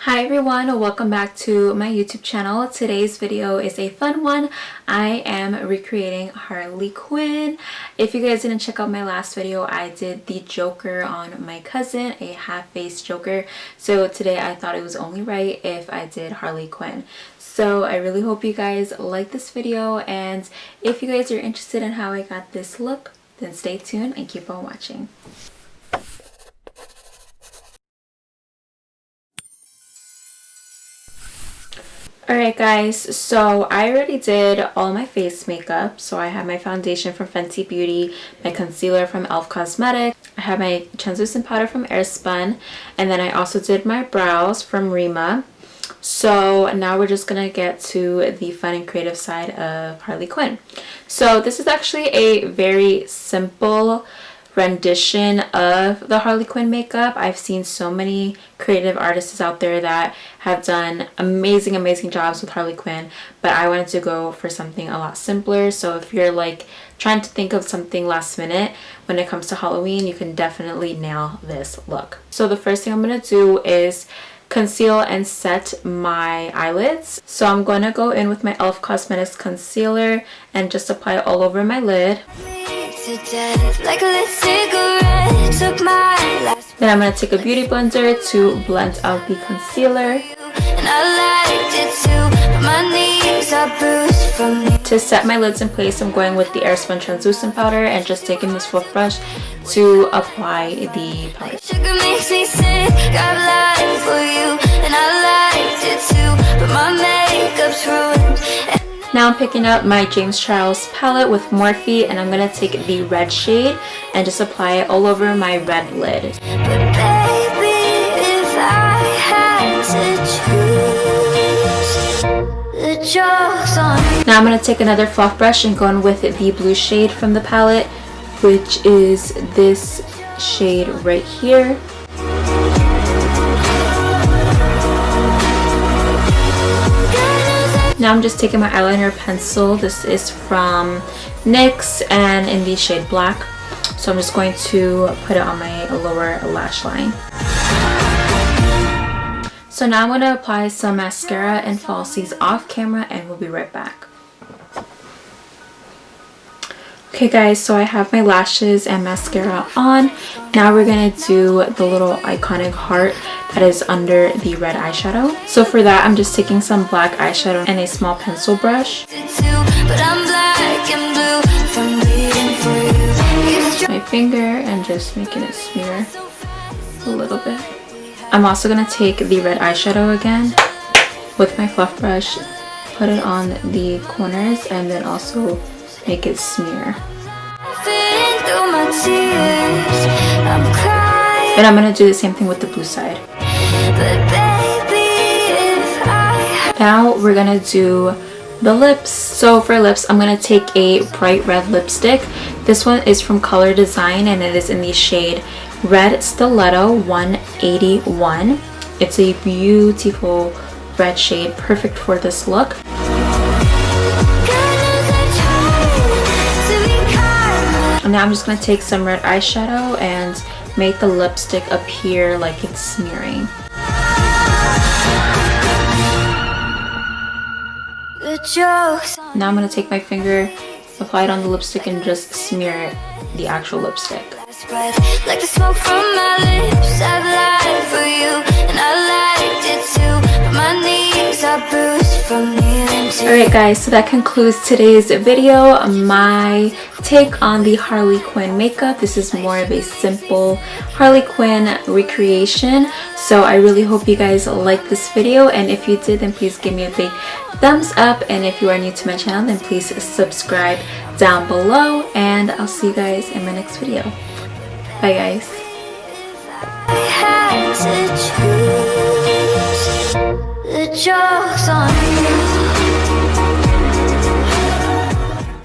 Hi everyone, welcome back to my YouTube channel. Today's video is a fun one. I am recreating Harley Quinn. If you guys didn't check out my last video, I did the Joker on my cousin, a half-faced Joker. So today I thought it was only right if I did Harley Quinn. So I really hope you guys like this video, and if you guys are interested in how I got this look, then stay tuned and keep on watching. Alright guys, so I already did all my face makeup. So I have my foundation from Fenty Beauty, my concealer from e.l.f. Cosmetics, I have my translucent powder from Airspun, and then I also did my brows from Rima. So now we're just gonna get to the fun and creative side of Harley Quinn. So this is actually a very simple rendition of the Harley Quinn makeup. I've seen so many creative artists out there that have done amazing jobs with Harley Quinn, but I wanted to go for something a lot simpler. So if you're like trying to think of something last minute when it comes to Halloween, you can definitely nail this look. So the first thing I'm gonna do is conceal and set my eyelids. So I'm going to go in with my e.l.f. Cosmetics concealer and just apply it all over my lid. Then I'm going to take a beauty blender to blend out the concealer. To set my lids in place, I'm going with the Airspun translucent powder and just taking this fluff brush to apply the powder. Now I'm picking up my James Charles palette with Morphe, and I'm going to take the red shade and just apply it all over my red lid. Now I'm going to take another fluff brush and go in with the blue shade from the palette, which is this shade right here. Now I'm just taking my eyeliner pencil. This is from NYX and in the shade Black. So I'm just going to put it on my lower lash line. So now I'm going to apply some mascara and falsies off camera, and we'll be right back. Okay guys, so I have my lashes and mascara on. Now we're going to do the little iconic heart that is under the red eyeshadow. So for that, I'm just taking some black eyeshadow and a small pencil brush. My finger and just making it smear a little bit. I'm also going to take the red eyeshadow again with my fluff brush, put it on the corners, and then also make it smear. And I'm going to do the same thing with the blue side. Now we're going to do the lips. So for lips, I'm going to take a bright red lipstick. This one is from Color Design and it is in the shade Red Stiletto 181. It's a beautiful red shade, perfect for this look. And now I'm just going to take some red eyeshadow and make the lipstick appear like it's smearing. Now I'm going to take my finger, apply it on the lipstick, and just smear the actual lipstick. Like the smoke from my lips, I've lied for you, and I liked it too, but my knees are bruised from kneeling too. Alright guys, so that concludes today's video, my take on the Harley Quinn makeup. This is more of a simple Harley Quinn recreation, so I really hope you guys liked this video, and if you did, then please give me a big thumbs up, and if you are new to my channel, then please subscribe down below, and I'll see you guys in my next video. Bye guys. I had to choose. The joke's on you.